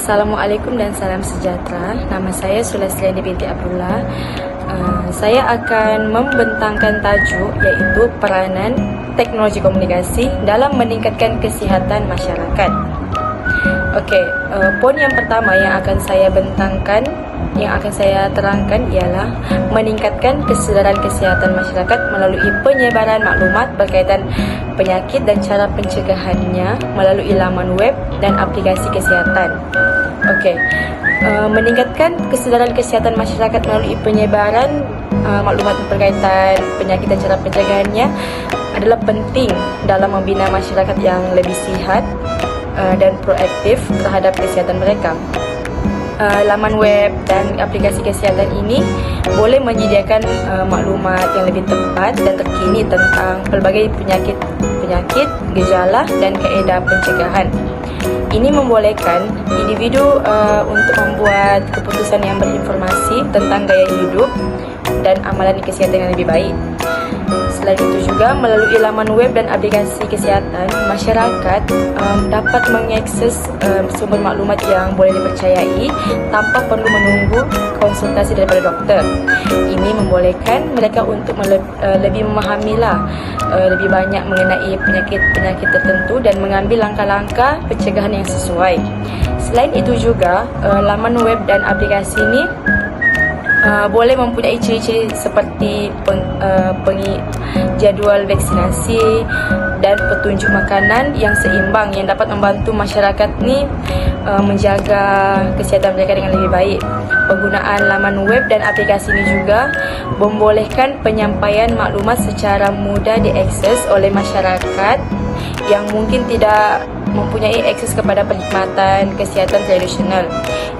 Assalamualaikum dan salam sejahtera. Nama saya Sulaistiani binti Abdullah. Saya akan membentangkan tajuk iaitu peranan teknologi komunikasi dalam meningkatkan kesihatan masyarakat. Okey, poin yang pertama yang akan saya bentangkan, yang akan saya terangkan ialah meningkatkan kesedaran kesihatan masyarakat melalui penyebaran maklumat berkaitan penyakit dan cara pencegahannya melalui laman web dan aplikasi kesihatan. Okey, meningkatkan kesedaran kesihatan masyarakat melalui penyebaran maklumat berkaitan penyakit dan cara pencegahannya adalah penting dalam membina masyarakat yang lebih sihat dan proaktif terhadap kesihatan mereka. Laman web dan aplikasi kesihatan ini boleh menyediakan maklumat yang lebih tepat dan terkini tentang pelbagai penyakit, gejala dan kaedah pencegahan. Ini membolehkan individu untuk membuat keputusan yang berinformasi tentang gaya hidup dan amalan kesihatan yang lebih baik. Selain itu juga, melalui laman web dan aplikasi kesihatan, masyarakat dapat mengakses sumber maklumat yang boleh dipercayai tanpa perlu menunggu konsultasi daripada doktor. Ini membolehkan mereka untuk lebih memahamilah lebih banyak mengenai penyakit-penyakit tertentu dan mengambil langkah-langkah pencegahan yang sesuai. Selain itu juga, laman web dan aplikasi ini boleh mempunyai ciri-ciri seperti jadual vaksinasi dan petunjuk makanan yang seimbang yang dapat membantu masyarakat ni menjaga kesihatan mereka dengan lebih baik. Penggunaan laman web dan aplikasi ini juga membolehkan penyampaian maklumat secara mudah diakses oleh masyarakat yang mungkin tidak mempunyai akses kepada perkhidmatan kesihatan tradisional.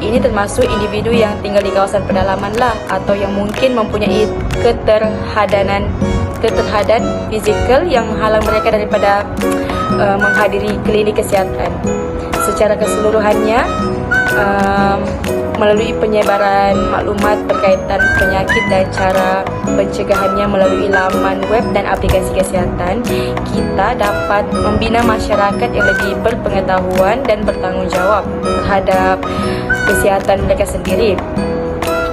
Ini termasuk individu yang tinggal di kawasan pedalaman lah, atau yang mungkin mempunyai keterhadan fizikal yang menghalang mereka daripada menghadiri klinik kesihatan. Secara keseluruhannya, melalui penyebaran maklumat berkaitan penyakit dan cara pencegahannya melalui laman web dan aplikasi kesihatan, kita dapat membina masyarakat yang lebih berpengetahuan dan bertanggungjawab terhadap kesihatan mereka sendiri.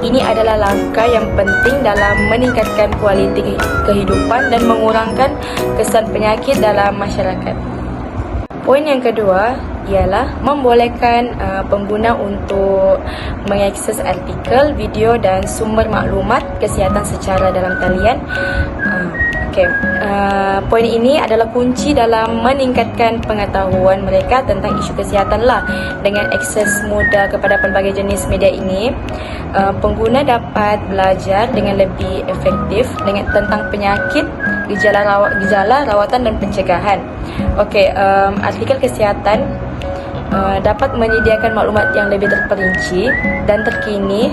Ini adalah langkah yang penting dalam meningkatkan kualiti kehidupan dan mengurangkan kesan penyakit dalam masyarakat. Poin yang kedua ialah membolehkan pengguna untuk mengakses artikel, video dan sumber maklumat kesihatan secara dalam talian. Poin ini adalah kunci dalam meningkatkan pengetahuan mereka tentang isu kesihatan lah. Dengan akses mudah kepada pelbagai jenis media ini, pengguna dapat belajar dengan lebih efektif tentang penyakit, gejala, rawatan dan pencegahan. Artikel kesihatan dapat menyediakan maklumat yang lebih terperinci dan terkini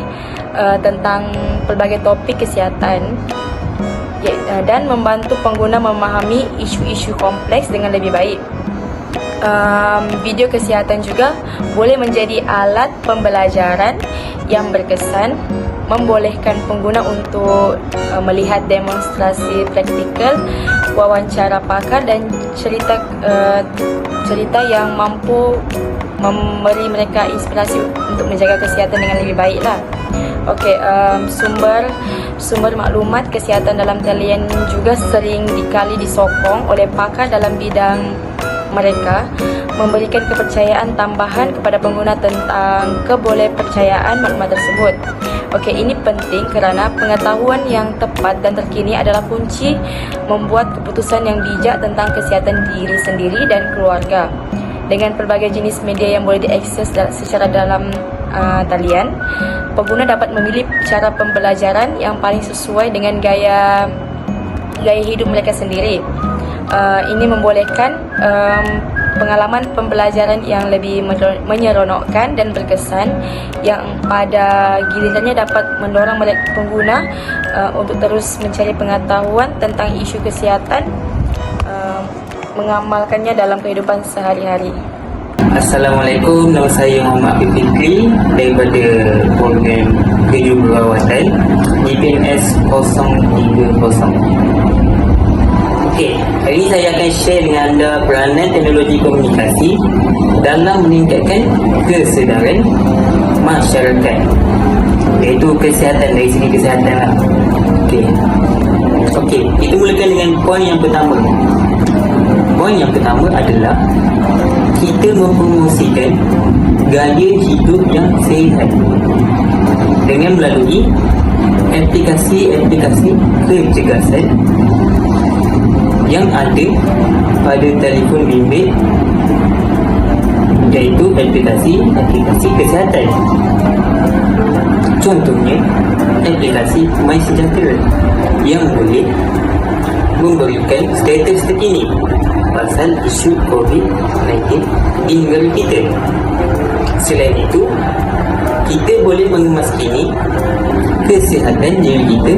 tentang pelbagai topik kesihatan dan membantu pengguna memahami isu-isu kompleks dengan lebih baik. Video kesihatan juga boleh menjadi alat pembelajaran yang berkesan, membolehkan pengguna untuk melihat demonstrasi praktikal, wawancara pakar dan cerita yang mampu memberi mereka inspirasi untuk menjaga kesihatan dengan lebih baik lah. Sumber maklumat kesihatan dalam talian juga sering dikali disokong oleh pakar dalam bidang mereka, memberikan kepercayaan tambahan kepada pengguna tentang kebolehpercayaan maklumat tersebut. Ini penting kerana pengetahuan yang tepat dan terkini adalah kunci membuat keputusan yang bijak tentang kesihatan diri sendiri dan keluarga. Dengan pelbagai jenis media yang boleh diakses secara dalam talian, pengguna dapat memilih cara pembelajaran yang paling sesuai dengan gaya hidup mereka sendiri. Ini membolehkan pengalaman pembelajaran yang lebih menyeronokkan dan berkesan, yang pada gilirannya dapat mendorong pengguna untuk terus mencari pengetahuan tentang isu kesihatan, mengamalkannya dalam kehidupan sehari-hari. Assalamualaikum, nama saya Muhammad Abid Fikri daripada program kejururawatan IPMS 030. Okey, hari ini saya akan share dengan anda peranan teknologi komunikasi dalam meningkatkan kesedaran masyarakat, iaitu kesihatan, dari segi kesihatan lah. Okey, kita mulakan dengan poin yang pertama. Poin yang pertama adalah kita mempromosikan gaya hidup yang sihat dengan melalui aplikasi-aplikasi pencegahan yang ada pada telefon bimbit, iaitu aplikasi kesihatan. Contohnya aplikasi MySejahtera yang boleh memberikan status terkini pasal isu COVID-19 di negara kita. Selain itu, kita boleh mengemaskini kesihatan diri kita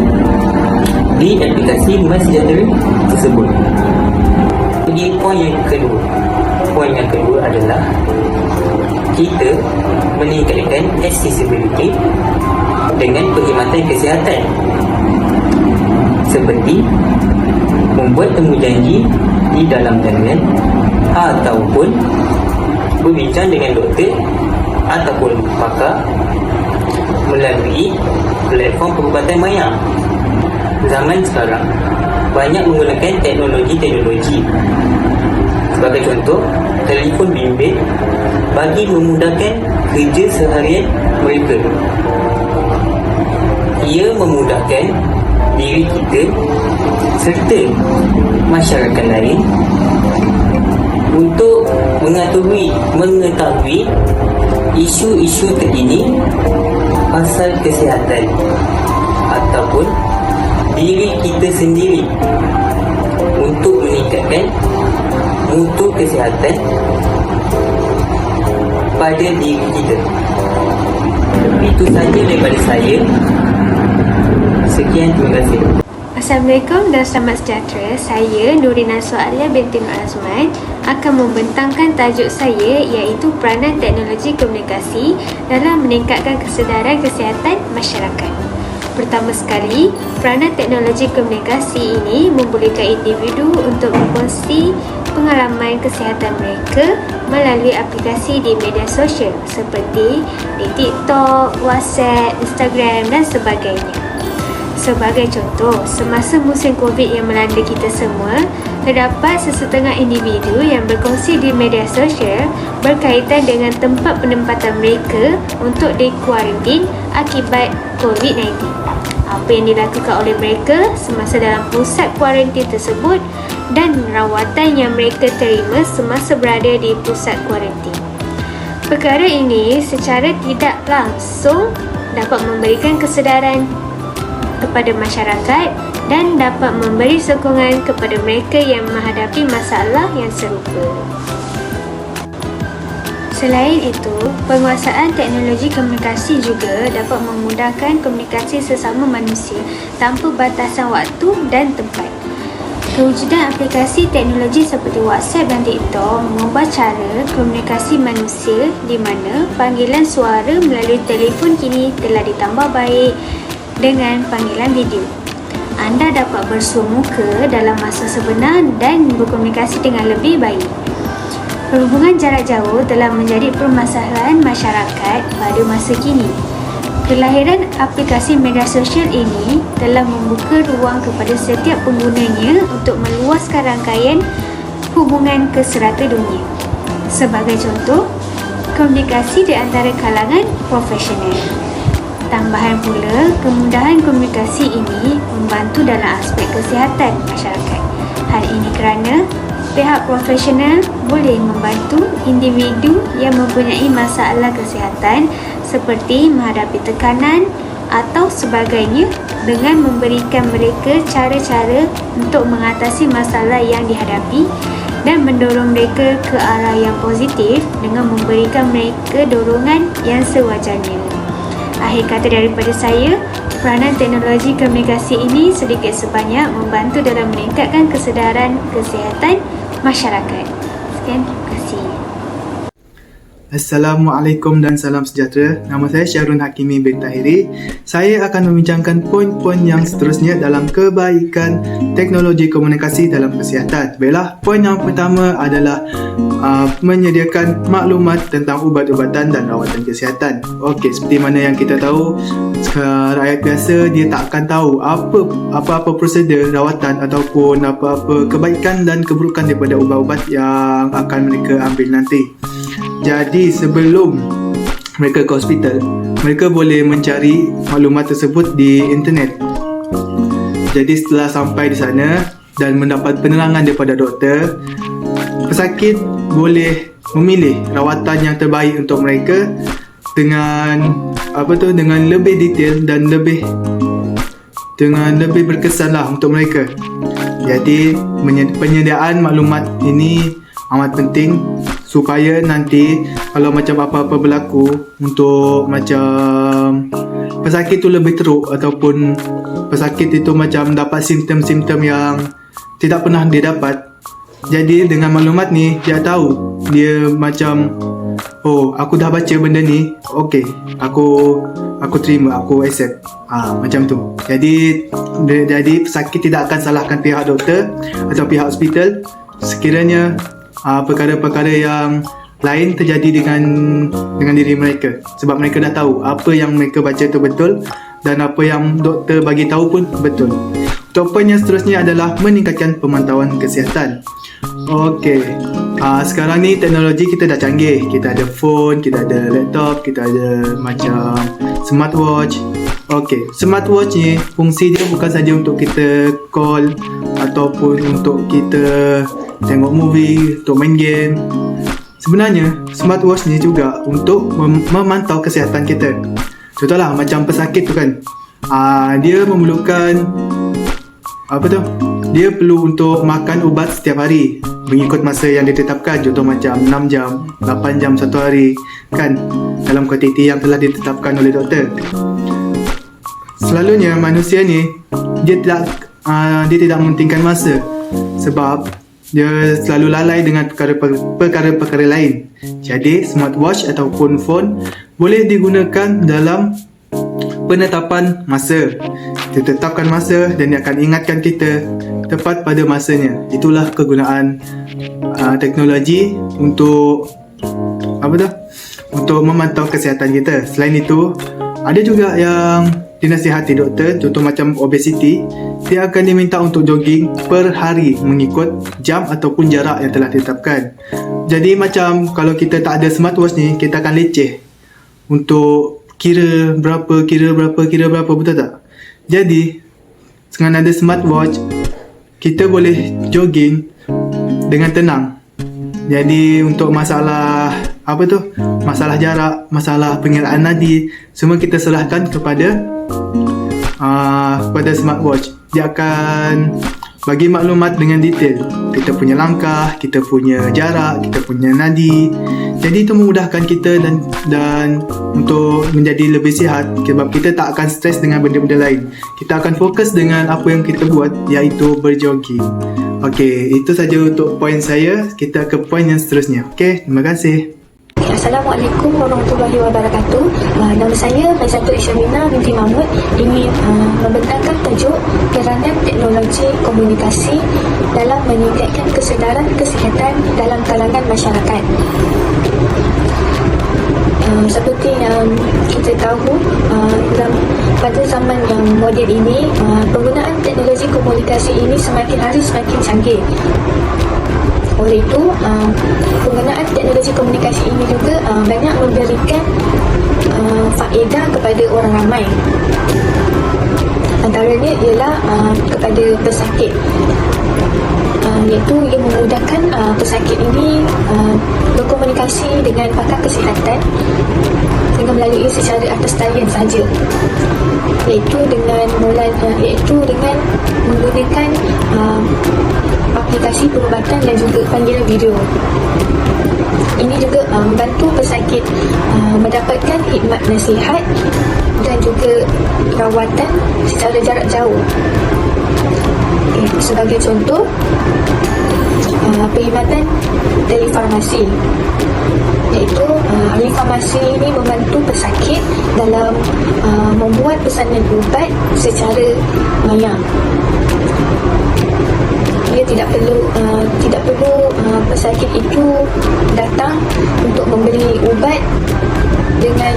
di aplikasi MySejahtera tersebut. Jadi poin yang kedua. Poin yang kedua adalah kita meningkatkan accessibility dengan perkhidmatan kesihatan, seperti membuat temujanji di dalam talian ataupun berbincang dengan doktor ataupun pakar melalui platform perubatan maya. Zaman sekarang banyak menggunakan teknologi. Sebagai contoh, telefon bimbit bagi memudahkan kerja seharian mereka. Ia memudahkan diri kita serta masyarakat lain untuk mengetahui isu-isu terkini pasal kesihatan ataupun diri kita sendiri untuk meningkatkan mutu kesihatan pada diri kita. Itu saja daripada saya. Sekian, terima kasih. Assalamualaikum dan selamat sejahtera. Saya Nurina Sualia binti Nur Azman akan membentangkan tajuk saya, iaitu peranan teknologi komunikasi dalam meningkatkan kesedaran kesihatan masyarakat. Pertama sekali, peranan teknologi komunikasi ini membolehkan individu untuk berkongsi pengalaman kesihatan mereka melalui aplikasi di media sosial seperti di TikTok, WhatsApp, Instagram dan sebagainya. Sebagai contoh, semasa musim COVID yang melanda kita semua, terdapat sesetengah individu yang berkongsi di media sosial berkaitan dengan tempat penempatan mereka untuk dikuarantin akibat COVID-19. Apa yang dilakukan oleh mereka semasa dalam pusat kuarantin tersebut dan rawatan yang mereka terima semasa berada di pusat kuarantin. Perkara ini secara tidak langsung dapat memberikan kesedaran kepada masyarakat dan dapat memberi sokongan kepada mereka yang menghadapi masalah yang serupa. Selain itu, penguasaan teknologi komunikasi juga dapat memudahkan komunikasi sesama manusia tanpa batasan waktu dan tempat. Kewujudan aplikasi teknologi seperti WhatsApp dan TikTok mengubah cara komunikasi manusia, di mana panggilan suara melalui telefon kini telah ditambah baik dengan panggilan video. Anda dapat bersua muka dalam masa sebenar dan berkomunikasi dengan lebih baik. Perhubungan jarak jauh telah menjadi permasalahan masyarakat pada masa kini. Kelahiran aplikasi media sosial ini telah membuka ruang kepada setiap penggunanya untuk meluaskan rangkaian hubungan ke serata dunia. Sebagai contoh, komunikasi di antara kalangan profesional. Tambahan pula, kemudahan komunikasi ini membantu dalam aspek kesihatan masyarakat. Hal ini kerana pihak profesional boleh membantu individu yang mempunyai masalah kesihatan seperti menghadapi tekanan atau sebagainya dengan memberikan mereka cara-cara untuk mengatasi masalah yang dihadapi dan mendorong mereka ke arah yang positif dengan memberikan mereka dorongan yang sewajarnya. Akhir kata daripada saya, peranan teknologi komunikasi ini sedikit sebanyak membantu dalam meningkatkan kesedaran kesihatan masyarakat. Sekian, terima kasih. Assalamualaikum dan salam sejahtera. Nama saya Syarun Hakimi bin Tahiri. Saya akan membincangkan poin-poin yang seterusnya dalam kebaikan teknologi komunikasi dalam kesihatan. Baiklah, poin yang pertama adalah menyediakan maklumat tentang ubat-ubatan dan rawatan kesihatan. Okey, seperti mana yang kita tahu, rakyat biasa dia tak akan tahu apa-apa prosedur rawatan ataupun apa-apa kebaikan dan keburukan daripada ubat-ubat yang akan mereka ambil nanti. Jadi sebelum mereka ke hospital, mereka boleh mencari maklumat tersebut di internet. Jadi setelah sampai di sana dan mendapat penerangan daripada doktor, pesakit boleh memilih rawatan yang terbaik untuk mereka dengan dengan lebih detail dan lebih berkesanlah untuk mereka. Jadi penyediaan maklumat ini amat penting supaya nanti kalau macam apa-apa berlaku untuk macam pesakit tu lebih teruk ataupun pesakit itu macam dapat simptom-simptom yang tidak pernah dia dapat. Jadi dengan maklumat ni dia tahu, dia macam aku dah baca benda ni, okey, aku terima, aku accept. Macam tu. Jadi pesakit tidak akan salahkan pihak doktor atau pihak hospital sekiranya perkara-perkara yang lain terjadi dengan diri mereka, sebab mereka dah tahu apa yang mereka baca tu betul dan apa yang doktor bagi tahu pun betul. Untuk poin yang seterusnya adalah meningkatkan pemantauan kesihatan. Okey, sekarang ni teknologi kita dah canggih. Kita ada phone, kita ada laptop, kita ada macam smartwatch. Okey, smartwatch ni fungsi dia bukan saja untuk kita call ataupun untuk kita tengok movie, untuk main game. Sebenarnya smartwatch ni juga untuk memantau kesihatan kita. Contohlah macam pesakit tu kan, dia memerlukan dia perlu untuk makan ubat setiap hari mengikut masa yang ditetapkan. Contoh macam 6 jam, 8 jam satu hari kan, dalam kuantiti yang telah ditetapkan oleh doktor. Selalunya manusia ni dia tidak mementingkan masa sebab dia selalu lalai dengan perkara-perkara lain. Jadi smartwatch ataupun phone boleh digunakan dalam penetapan masa. Kita tetapkan masa dan dia akan ingatkan kita tepat pada masanya. Itulah kegunaan teknologi untuk untuk memantau kesihatan kita. Selain itu, ada juga yang dinasihati doktor, contoh macam obesiti, dia akan diminta untuk jogging per hari mengikut jam ataupun jarak yang telah ditetapkan. Jadi macam kalau kita tak ada smartwatch ni, kita akan leceh untuk kira berapa, betul tak? Jadi dengan ada smartwatch, kita boleh jogging dengan tenang. Jadi untuk masalah masalah jarak, masalah pengiraan nadi, semua kita serahkan kepada smartwatch. Dia akan bagi maklumat dengan detail. Kita punya langkah, kita punya jarak, kita punya nadi. Jadi itu memudahkan kita dan untuk menjadi lebih sihat, sebab kita tak akan stres dengan benda-benda lain. Kita akan fokus dengan apa yang kita buat, iaitu berjogging. Okey, itu saja untuk poin saya. Kita ke poin yang seterusnya. Okey, terima kasih. Assalamualaikum warahmatullahi wabarakatuh. Nama saya Faizatul Isyamina binti Mahmud, ingin membentangkan tajuk peranan teknologi komunikasi dalam meningkatkan kesedaran kesihatan dalam kalangan masyarakat. Seperti yang kita tahu, pada zaman yang moden ini, penggunaan teknologi komunikasi ini semakin hari semakin canggih. Oleh itu, penggunaan teknologi komunikasi ini juga banyak memberikan faedah kepada orang ramai. Antaranya ialah kepada pesakit, iaitu ia memudahkan pesakit ini berkomunikasi dengan pakar kesihatan dengan melalui secara atas talian sahaja, iaitu dengan menggunakan aplikasi perubatan dan juga panggilan video. Ini juga membantu pesakit mendapatkan khidmat nasihat dan juga rawatan secara jarak jauh. Sebagai contoh, perkhidmatan telefarmasi. iaitu ahli farmasi ini membantu pesakit dalam membuat pesanan ubat secara maya. Dia tidak perlu pesakit itu datang untuk membeli ubat dengan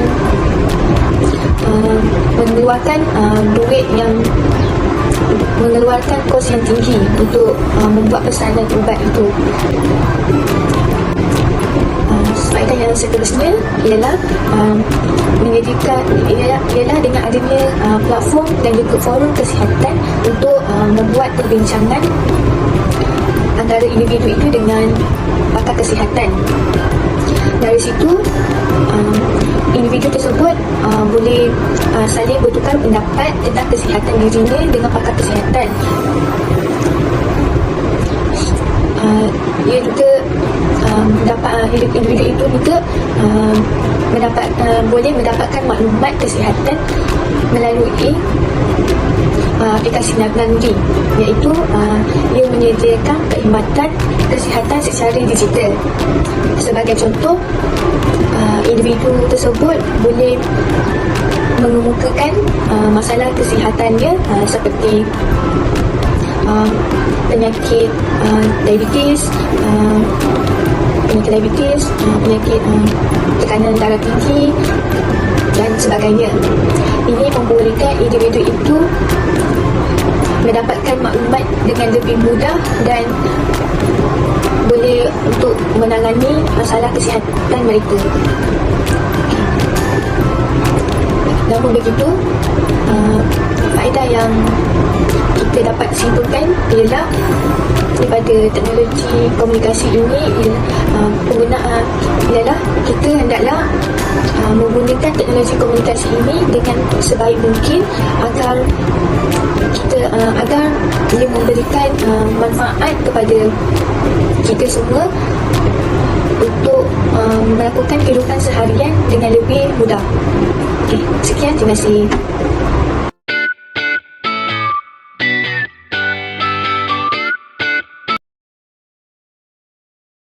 mengeluarkan kos yang tinggi untuk membuat pesanan ubat itu. Faedah yang seterusnya ialah ialah dengan adanya platform dan juga forum kesihatan untuk membuat perbincangan antara individu itu dengan pakar kesihatan. Dari situ individu tersebut boleh saling bertukar pendapat tentang kesihatan dirinya dengan pakar kesihatan. Ia juga individu itu juga boleh mendapatkan maklumat kesihatan melalui aplikasi naluri, iaitu ia menyediakan perkhidmatan kesihatan secara digital. Sebagai contoh, individu tersebut boleh mengemukakan masalah kesihatannya seperti penyakit diabetes, penyakit tekanan darah tinggi dan sebagainya. Ini membolehkan individu itu mendapatkan maklumat dengan lebih mudah dan boleh untuk menangani masalah kesihatan mereka. Namun begitu, faedah yang kita dapat simpulkan ialah daripada teknologi komunikasi ini ialah kita hendaklah menggunakan teknologi komunikasi ini dengan sebaik mungkin agar ia memberikan manfaat kepada kita semua untuk melakukan kehidupan seharian dengan lebih mudah. Okey, sekian, terima kasih.